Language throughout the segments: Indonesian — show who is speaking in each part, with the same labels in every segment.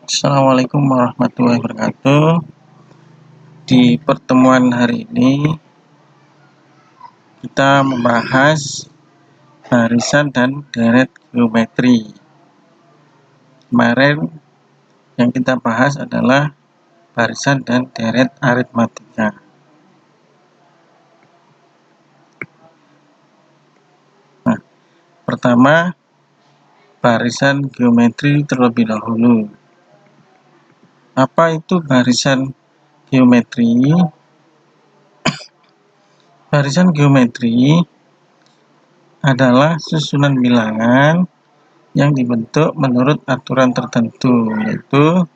Speaker 1: Assalamualaikum warahmatullahi wabarakatuh. Di pertemuan hari ini kita membahas barisan dan deret geometri. Kemarin yang kita bahas adalah barisan dan deret aritmatika. Nah, pertama barisan geometri terlebih dahulu. Apa itu barisan geometri? Barisan geometri adalah susunan bilangan yang dibentuk menurut aturan tertentu, yaitu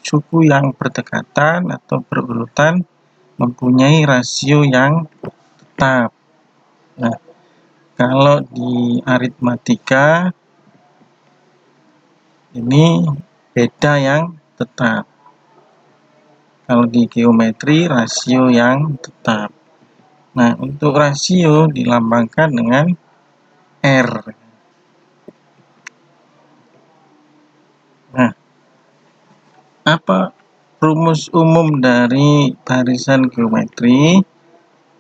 Speaker 1: suku yang berdekatan atau berurutan mempunyai rasio yang tetap. Nah, kalau di aritmatika ini beda yang tetap. Kalau di geometri rasio yang tetap. Nah, untuk rasio dilambangkan dengan R. Nah, apa rumus umum dari barisan geometri?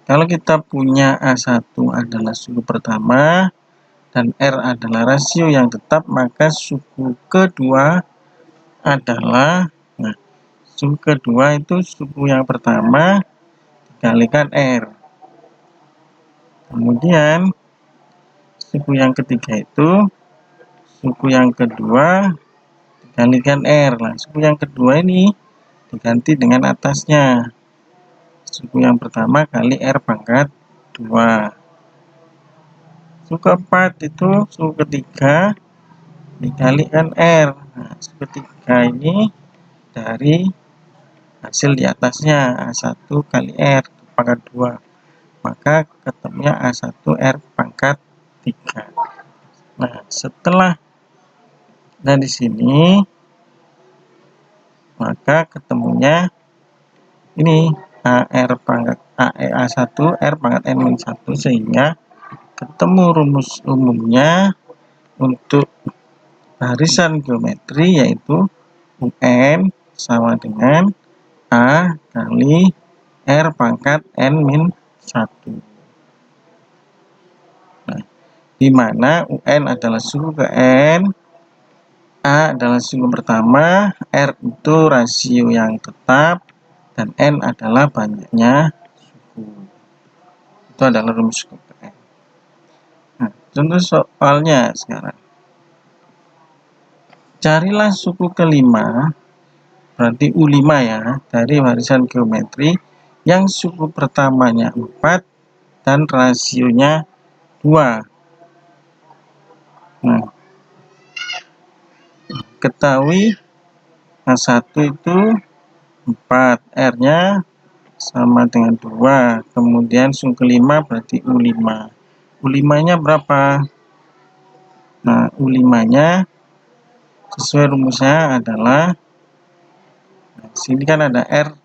Speaker 1: Kalau kita punya A1 adalah suku pertama dan R adalah rasio yang tetap, maka suku kedua adalah, suku kedua itu suku yang pertama dikalikan R. Kemudian suku yang ketiga itu suku yang kedua dikalikan R. Nah, suku yang kedua ini diganti dengan atasnya. Suku yang pertama kali R pangkat 2. Suku keempat itu suku ketiga dikalikan R. Nah, suku ketiga ini dari hasil di atasnya A1 kali R pangkat 2. Maka ketemunya A1 R pangkat 3. Nah, setelah dari sini maka ketemunya ini AR pangkat A1 R pangkat N-1, sehingga ketemu rumus umumnya untuk barisan geometri, yaitu UN sama dengan A kali R pangkat N-1. Nah, di mana UN adalah suku ke N, A adalah suku pertama, R itu rasio yang tetap, dan N adalah banyaknya suku. Itu adalah rumus suku ke N. Nah, contoh soalnya sekarang. Carilah suku kelima, berarti U5 ya, dari barisan geometri yang suku pertamanya 4 dan rasionya 2. Nah, ketahui A1 itu 4, R-nya sama dengan 2. Kemudian suku kelima berarti U5. U5-nya berapa? Nah, U5-nya sesuai rumusnya adalah, sini kan ada R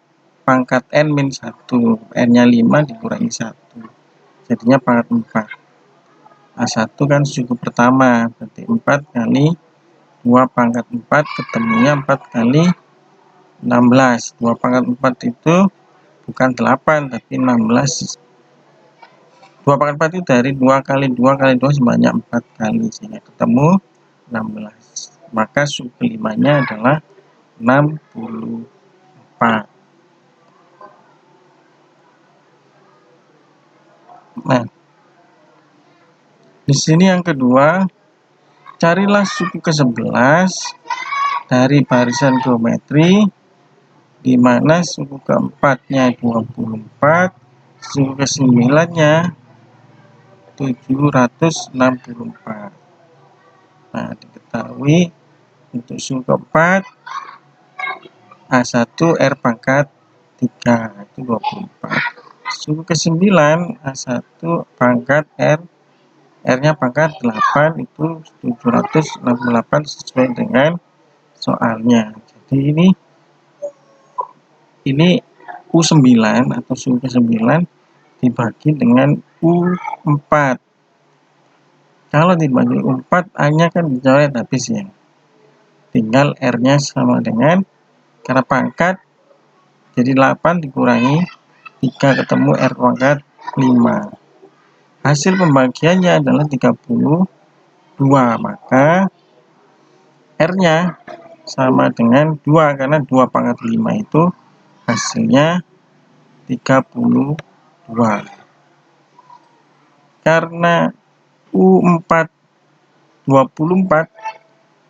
Speaker 1: pangkat N-1, N-nya 5 dikurangi 1, jadinya pangkat 4. A1 kan suku pertama, berarti 4 kali 2 pangkat 4, ketemunya 4 kali 16. 2 pangkat 4 itu bukan 8, tapi 16. 2 pangkat 4 itu dari 2 kali 2 kali 2 sebanyak 4 kali, sehingga ketemu 16. Maka suku kelimanya adalah 64. Nah, di sini yang kedua, carilah suku ke-11 dari barisan geometri, di mana suku keempatnya 24, suku ke-9-nya 764. Nah, diketahui untuk suku keempat A1 R pangkat 3 itu 24. Suku ke-9 A1 pangkat R, R-nya pangkat 8 itu 768 sesuai dengan soalnya. Jadi ini U9 atau suku ke-9 dibagi dengan U4. Kalau dibagi U4, A-nya kan dicoret habis ya. tinggal R-nya sama dengan, karena pangkat jadi 8 dikurangi 3 ketemu R pangkat 5. Hasil pembagiannya adalah 32, maka R-nya sama dengan 2, karena 2 pangkat 5 itu hasilnya 32. Karena U4 24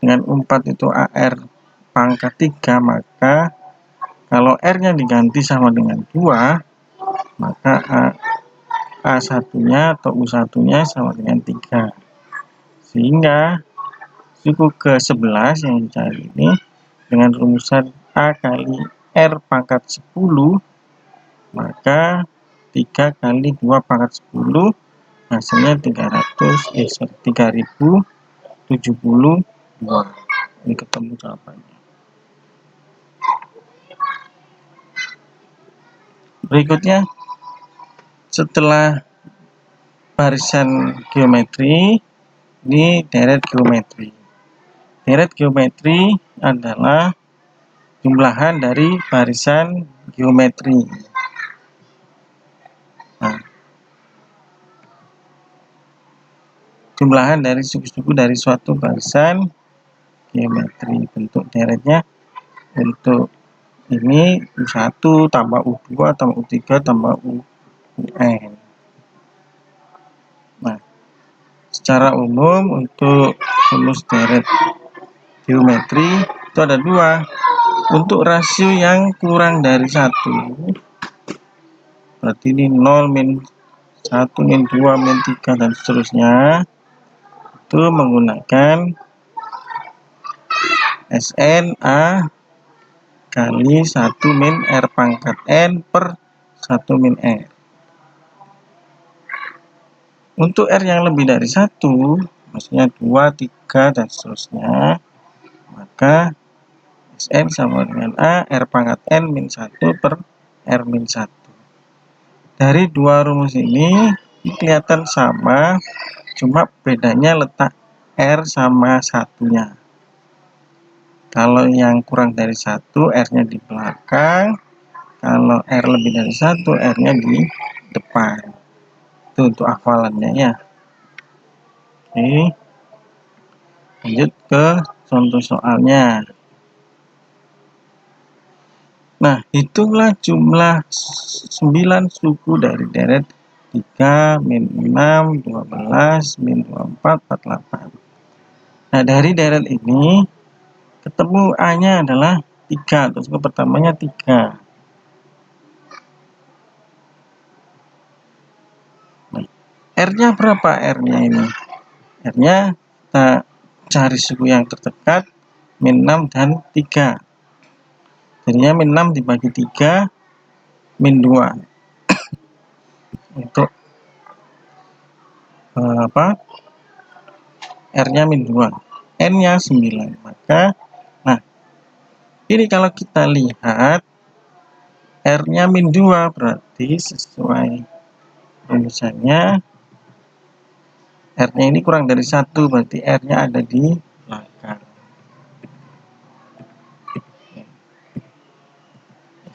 Speaker 1: dengan U4 itu AR pangkat 3, maka kalau R-nya diganti sama dengan 2, maka A1-nya atau U1-nya sama dengan 3. Sehingga suku ke-11 yang dicari ini dengan rumusan A kali R pangkat 10, maka 3 kali 2 pangkat 10 hasilnya 3072. Ini ketemu jawabannya. Berikutnya, setelah barisan geometri, ini deret geometri. Deret geometri adalah jumlahan dari barisan geometri. Nah, jumlahan dari suku-suku dari suatu barisan geometri. Bentuk deretnya untuk ini U1 tambah U2 tambah U3 tambah UN. Nah, secara umum untuk rumus deret geometri itu ada 2. Untuk rasio yang kurang dari 1, berarti ini 0, min 1, min 2, min 3, dan seterusnya, itu menggunakan SN A kali 1 min R pangkat N per 1 min R. Untuk R yang lebih dari 1, maksudnya 2, 3, dan seterusnya, maka SN sama dengan A R pangkat N min 1 per R min 1. Dari dua rumus ini kelihatan sama, cuma bedanya letak R sama satunya. Kalau yang kurang dari 1, R-nya di belakang. Kalau R lebih dari 1, R-nya di depan. Itu untuk hafalannya ya. Oke. Lanjut ke contoh soalnya. Nah, hitunglah jumlah 9 suku dari deret 3, min 6, 12, min 24, 48. Nah, dari deret ini ketemu A-nya adalah 3, terus ke pertamanya 3. Nah, R-nya berapa R-nya ini? R-nya kita cari suku yang terdekat, min 6 dan 3. Jadinya min 6 dibagi 3, min 2. Untuk R-nya min 2. N-nya 9. Maka, nah, ini kalau kita lihat, R-nya min 2 berarti sesuai rumusannya, R-nya ini kurang dari 1, berarti R-nya ada di belakang.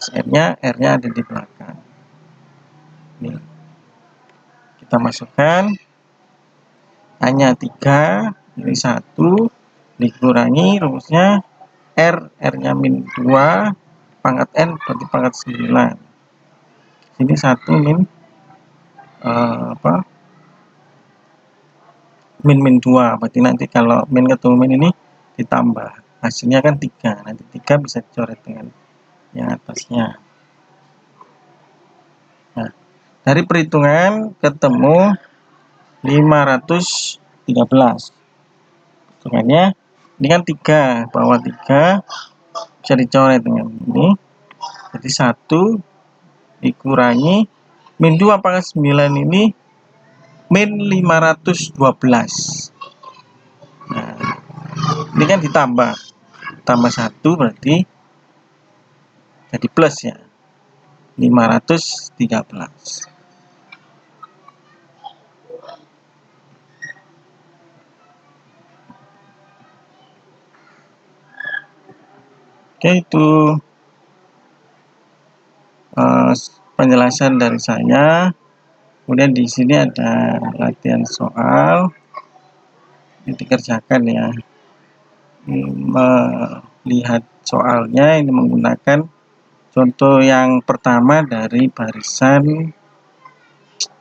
Speaker 1: R-nya ada di belakang. Ini. Kita masukkan. A-nya 3, ini 1, dikurangi rumusnya R-nya min 2, pangkat N berarti pangkat 9. Ini 1 min min 2, berarti nanti kalau min ketemu min ini ditambah, hasilnya kan 3, nanti 3 bisa dicoret dengan yang atasnya. Nah, dari perhitungan ketemu 513. Hitungannya ini kan 3, bawah 3 bisa dicoret dengan ini, jadi 1 dikurangi min 2 pangkat 9 ini min 512. Nah, ini kan ditambah 1 berarti jadi plus ya, 513. Oke, itu penjelasan dari saya. Kemudian di sini ada latihan soal, ini dikerjakan ya. Melihat soalnya ini menggunakan contoh yang pertama dari barisan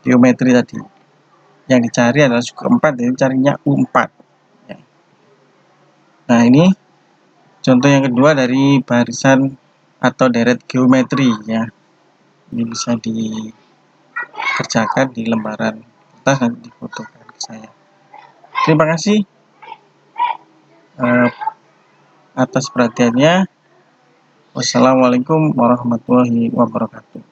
Speaker 1: geometri tadi. Yang dicari adalah suku 4, jadi carinya U4. Ya. Nah, ini contoh yang kedua dari barisan atau deret geometri ya. Ini bisa dikerjakan di lembaran kertas, nanti difotokan ke saya. Terima kasih atas perhatiannya. Wassalamualaikum warahmatullahi wabarakatuh.